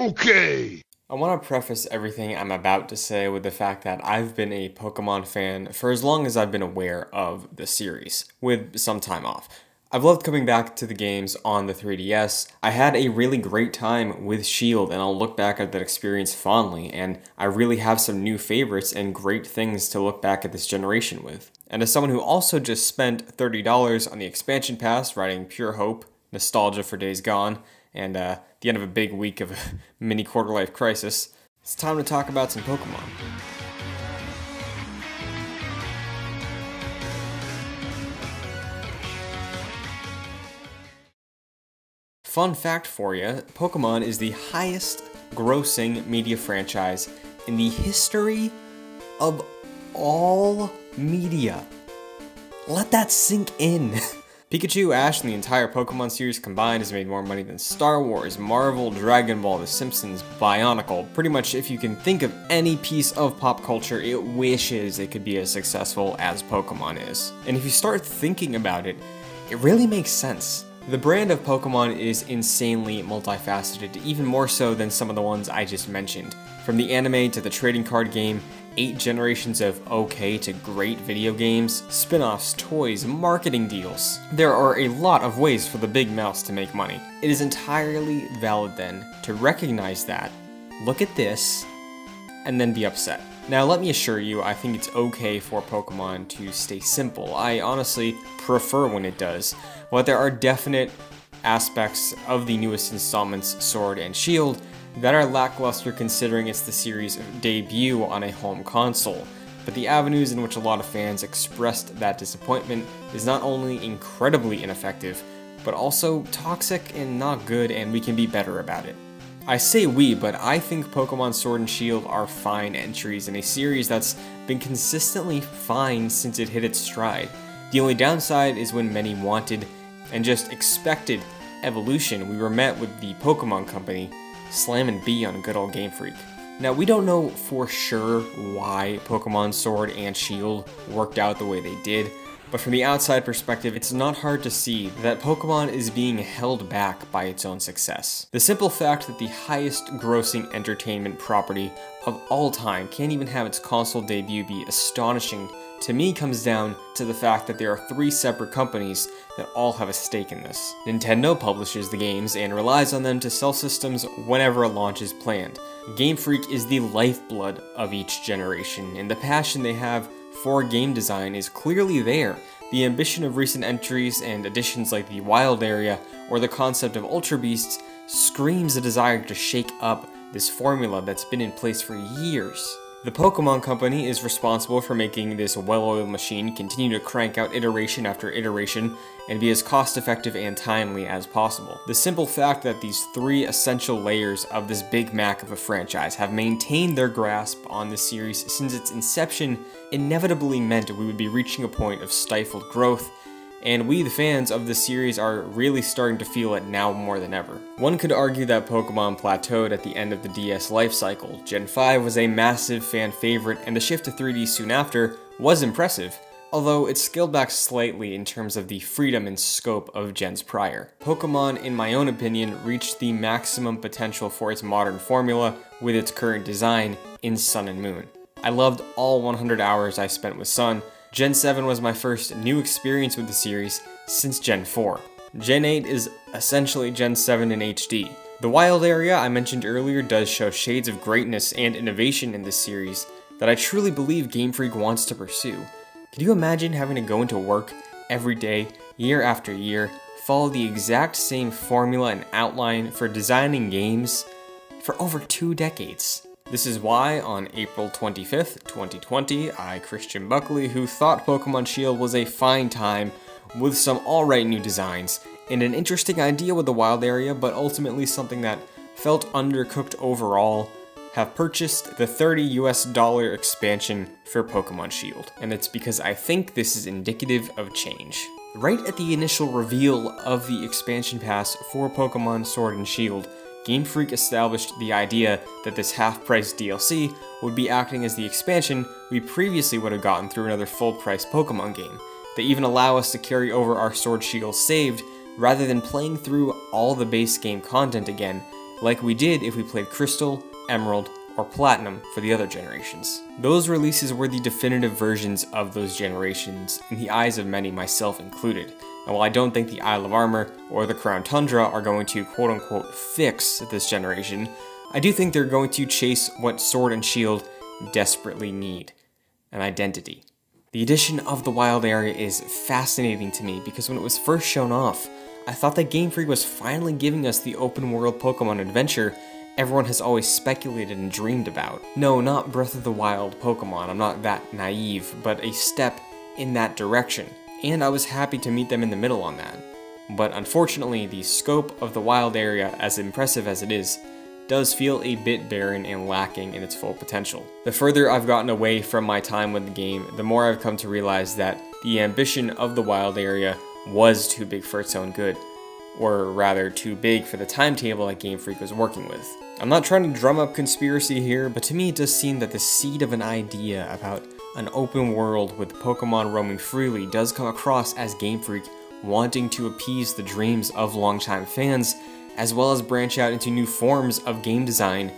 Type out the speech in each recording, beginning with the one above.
Okay. I want to preface everything I'm about to say with the fact that I've been a Pokemon fan for as long as I've been aware of the series, with some time off. I've loved coming back to the games on the 3DS. I had a really great time with Shield, and I'll look back at that experience fondly, and I really have some new favorites and great things to look back at this generation with. And as someone who also just spent $30 on the expansion pass, riding pure hope, nostalgia for days gone, and the end of a big week of a mini quarter-life crisis, it's time to talk about some Pokemon. Fun fact for you, Pokemon is the highest grossing media franchise in the history of all media. Let that sink in. Pikachu, Ash, and the entire Pokemon series combined has made more money than Star Wars, Marvel, Dragon Ball, The Simpsons, Bionicle. Pretty much if you can think of any piece of pop culture, it wishes it could be as successful as Pokemon is. And if you start thinking about it, it really makes sense. The brand of Pokemon is insanely multifaceted, even more so than some of the ones I just mentioned. From the anime to the trading card game, 8 generations of okay to great video games, spin-offs, toys, marketing deals. There are a lot of ways for the big mouse to make money. It is entirely valid then to recognize that, look at this, and then be upset. Now let me assure you, I think it's okay for Pokemon to stay simple. I honestly prefer when it does, but there are definite aspects of the newest installments, Sword and Shield, that are lackluster considering it's the series' debut on a home console. But the avenues in which a lot of fans expressed that disappointment is not only incredibly ineffective, but also toxic and not good, and we can be better about it. I say we, but I think Pokemon Sword and Shield are fine entries in a series that's been consistently fine since it hit its stride. The only downside is when many wanted and just expected evolution, we were met with the Pokemon Company slamming B on good old Game Freak. Now, we don't know for sure why Pokemon Sword and Shield worked out the way they did, but from the outside perspective, it's not hard to see that Pokemon is being held back by its own success. The simple fact that the highest grossing entertainment property of all time can't even have its console debut be astonishing to me comes down to the fact that there are 3 separate companies that all have a stake in this. Nintendo publishes the games and relies on them to sell systems whenever a launch is planned. Game Freak is the lifeblood of each generation, and the passion they have for game design is clearly there. The ambition of recent entries and additions like the Wild Area or the concept of Ultra Beasts screams a desire to shake up this formula that's been in place for years. The Pokemon Company is responsible for making this well-oiled machine continue to crank out iteration after iteration and be as cost-effective and timely as possible. The simple fact that these 3 essential layers of this Big Mac of a franchise have maintained their grasp on the series since its inception inevitably meant we would be reaching a point of stifled growth, and we, the fans of the series, are really starting to feel it now more than ever. One could argue that Pokemon plateaued at the end of the DS life cycle. Gen 5 was a massive fan favorite, and the shift to 3D soon after was impressive, although it scaled back slightly in terms of the freedom and scope of gens prior. Pokemon, in my own opinion, reached the maximum potential for its modern formula with its current design in Sun and Moon. I loved all 100 hours I spent with Sun. Gen 7 was my first new experience with the series since Gen 4. Gen 8 is essentially Gen 7 in HD. The Wild Area I mentioned earlier does show shades of greatness and innovation in this series that I truly believe Game Freak wants to pursue. Can you imagine having to go into work every day, year after year, follow the exact same formula and outline for designing games for over 2 decades? This is why, on April 25th, 2020, I, Christian Buckley, who thought Pokemon Shield was a fine time with some alright new designs and an interesting idea with the Wild Area, but ultimately something that felt undercooked overall, have purchased the $30 expansion for Pokemon Shield. And it's because I think this is indicative of change. Right at the initial reveal of the expansion pass for Pokemon Sword and Shield, Game Freak established the idea that this half-price DLC would be acting as the expansion we previously would have gotten through another full-price Pokemon game. They even allow us to carry over our Sword Shield saved rather than playing through all the base game content again like we did if we played Crystal, Emerald, or Platinum for the other generations. Those releases were the definitive versions of those generations in the eyes of many, myself included. And while I don't think the Isle of Armor or the Crown Tundra are going to quote-unquote fix this generation, I do think they're going to chase what Sword and Shield desperately need: an identity. The addition of the wild area is fascinating to me because when it was first shown off, I thought that Game Freak was finally giving us the open world Pokemon adventure everyone has always speculated and dreamed about. No, not Breath of the Wild Pokemon, I'm not that naive, but a step in that direction. And I was happy to meet them in the middle on that. But unfortunately, the scope of the wild area, as impressive as it is, does feel a bit barren and lacking in its full potential. The further I've gotten away from my time with the game, the more I've come to realize that the ambition of the wild area was too big for its own good, or rather too big for the timetable that Game Freak was working with. I'm not trying to drum up conspiracy here, but to me it does seem that the seed of an idea about an open world with Pokemon roaming freely does come across as Game Freak wanting to appease the dreams of longtime fans, as well as branch out into new forms of game design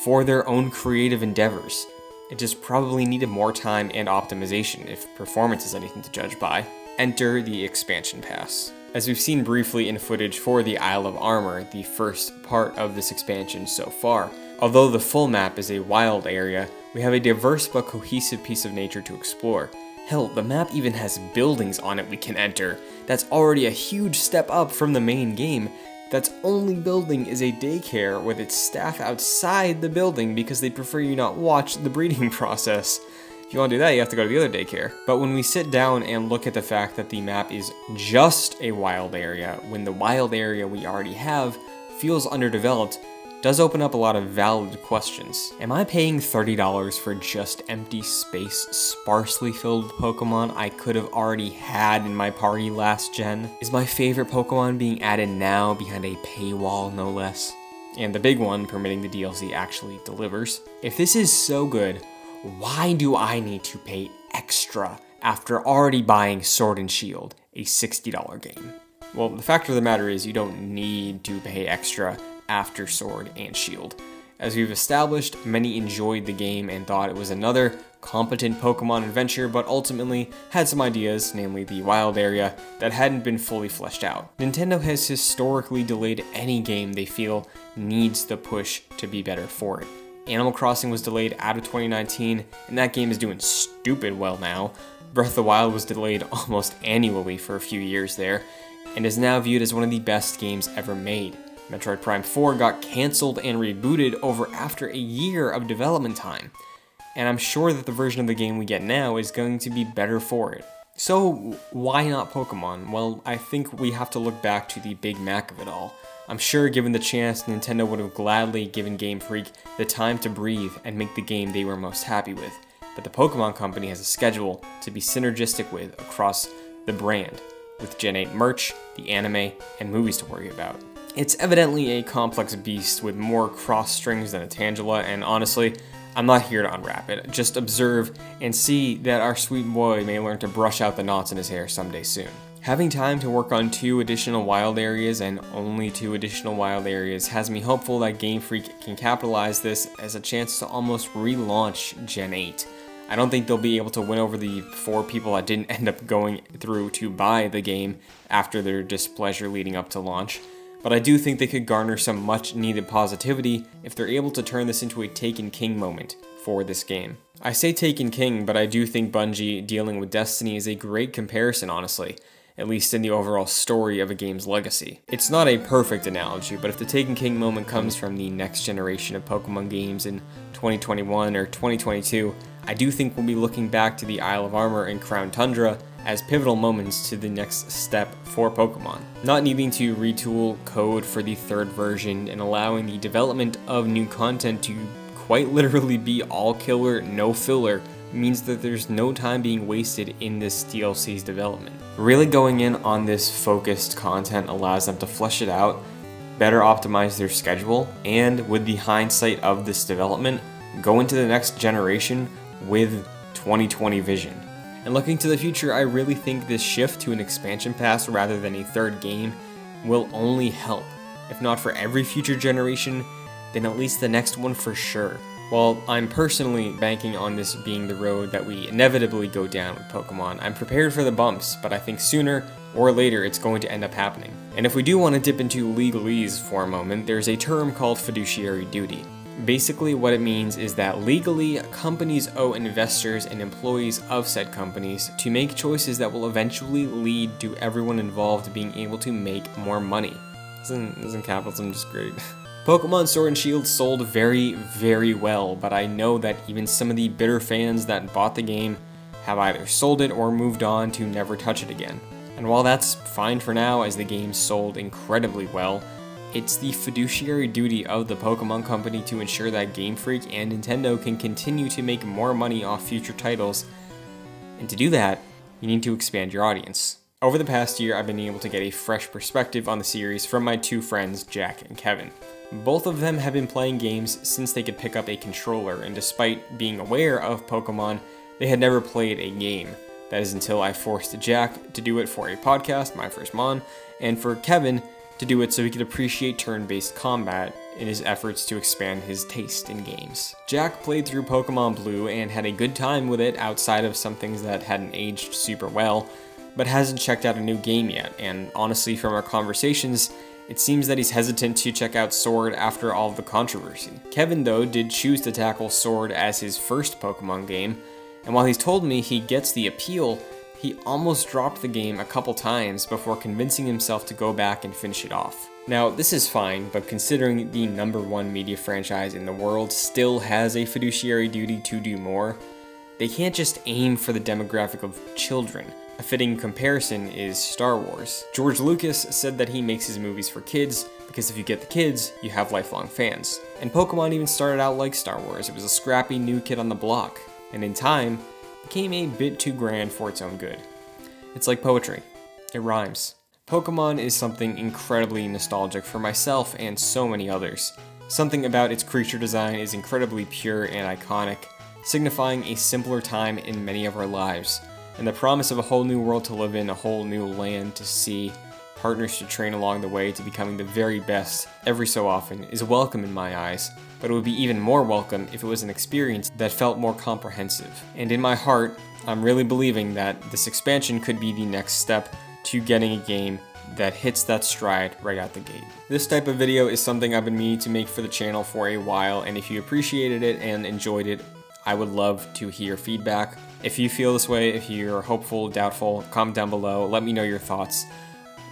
for their own creative endeavors. It just probably needed more time and optimization, if performance is anything to judge by. Enter the expansion pass. As we've seen briefly in footage for the Isle of Armor, the first part of this expansion so far, although the full map is a wild area, we have a diverse but cohesive piece of nature to explore. Hell, the map even has buildings on it we can enter. That's already a huge step up from the main game. That's only building is a daycare with its staff outside the building because they prefer you not watch the breeding process. If you want to do that, you have to go to the other daycare. But when we sit down and look at the fact that the map is just a wild area, when the wild area we already have feels underdeveloped, does open up a lot of valid questions. Am I paying $30 for just empty space sparsely filled with Pokemon I could have already had in my party last gen? Is my favorite Pokemon being added now behind a paywall, no less? And the big one, permitting the DLC actually delivers. If this is so good, why do I need to pay extra after already buying Sword and Shield, a $60 game? Well, the fact of the matter is you don't need to pay extra after Sword and Shield. As we've established, many enjoyed the game and thought it was another competent Pokemon adventure, but ultimately had some ideas, namely the wild area, that hadn't been fully fleshed out. Nintendo has historically delayed any game they feel needs the push to be better for it. Animal Crossing was delayed out of 2019, and that game is doing stupid well now. Breath of the Wild was delayed almost annually for a few years there, and is now viewed as one of the best games ever made. Metroid Prime 4 got cancelled and rebooted over after a year of development time, and I'm sure that the version of the game we get now is going to be better for it. So why not Pokemon? Well, I think we have to look back to the Big Mac of it all. I'm sure given the chance, Nintendo would have gladly given Game Freak the time to breathe and make the game they were most happy with, but the Pokemon Company has a schedule to be synergistic with across the brand, with Gen 8 merch, the anime, and movies to worry about. It's evidently a complex beast with more cross strings than a Tangela, and honestly, I'm not here to unwrap it. Just observe and see that our sweet boy may learn to brush out the knots in his hair someday soon. Having time to work on 2 additional wild areas and only 2 additional wild areas has me hopeful that Game Freak can capitalize this as a chance to almost relaunch Gen 8. I don't think they'll be able to win over the 4 people that didn't end up going through to buy the game after their displeasure leading up to launch, but I do think they could garner some much needed positivity if they're able to turn this into a Taken King moment for this game. I say Taken King, but I do think Bungie dealing with Destiny is a great comparison, honestly, at least in the overall story of a game's legacy. It's not a perfect analogy, but if the Taken King moment comes from the next generation of Pokemon games in 2021 or 2022, I do think we'll be looking back to the Isle of Armor and Crown Tundra as pivotal moments to the next step for Pokemon. Not needing to retool code for the 3rd version and allowing the development of new content to quite literally be all killer, no filler, means that there's no time being wasted in this DLC's development. Really going in on this focused content allows them to flesh it out, better optimize their schedule, and with the hindsight of this development, go into the next generation with 2020 vision. And looking to the future, I really think this shift to an expansion pass rather than a 3rd game will only help. if not for every future generation, then at least the next one for sure. While I'm personally banking on this being the road that we inevitably go down with Pokemon, I'm prepared for the bumps, but I think sooner or later it's going to end up happening. And if we do want to dip into legalese for a moment, there's a term called fiduciary duty. Basically what it means is that legally, companies owe investors and employees of said companies to make choices that will eventually lead to everyone involved being able to make more money. Isn't capitalism just great? Pokemon Sword and Shield sold very, very well, but I know that even some of the bitter fans that bought the game have either sold it or moved on to never touch it again. And while that's fine for now, as the game sold incredibly well, it's the fiduciary duty of the Pokemon Company to ensure that Game Freak and Nintendo can continue to make more money off future titles, and to do that, you need to expand your audience. Over the past year, I've been able to get a fresh perspective on the series from my two friends, Jack and Kevin. Both of them have been playing games since they could pick up a controller, and despite being aware of Pokemon, they had never played a game. That is until I forced Jack to do it for a podcast, my first Mon, and for Kevin to do it so he could appreciate turn-based combat in his efforts to expand his taste in games. Jack played through Pokemon Blue and had a good time with it outside of some things that hadn't aged super well, but hasn't checked out a new game yet, and honestly from our conversations, it seems that he's hesitant to check out Sword after all of the controversy. Kevin, though, did choose to tackle Sword as his first Pokemon game, and while he's told me he gets the appeal, he almost dropped the game a couple times before convincing himself to go back and finish it off. Now, this is fine, but considering the #1 media franchise in the world still has a fiduciary duty to do more, they can't just aim for the demographic of children. A fitting comparison is Star Wars. George Lucas said that he makes his movies for kids because if you get the kids, you have lifelong fans. And Pokemon even started out like Star Wars. It was a scrappy new kid on the block, and in time, became a bit too grand for its own good. It's like poetry. It rhymes. Pokemon is something incredibly nostalgic for myself and so many others. Something about its creature design is incredibly pure and iconic, signifying a simpler time in many of our lives, and the promise of a whole new world to live in, a whole new land to see, partners to train along the way to becoming the very best every so often is welcome in my eyes, but it would be even more welcome if it was an experience that felt more comprehensive. And in my heart, I'm really believing that this expansion could be the next step to getting a game that hits that stride right out the gate. This type of video is something I've been meaning to make for the channel for a while, and if you appreciated it and enjoyed it, I would love to hear feedback. If you feel this way, if you're hopeful, doubtful, comment down below, let me know your thoughts.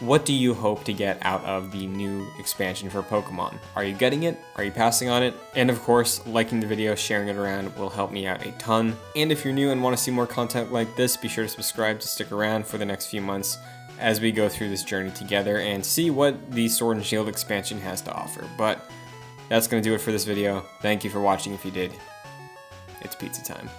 What do you hope to get out of the new expansion for Pokemon? Are you getting it? Are you passing on it? And of course, liking the video, sharing it around will help me out a ton. And if you're new and want to see more content like this, be sure to subscribe to stick around for the next few months as we go through this journey together and see what the Sword and Shield expansion has to offer. But that's going to do it for this video. Thank you for watching if you did. It's pizza time.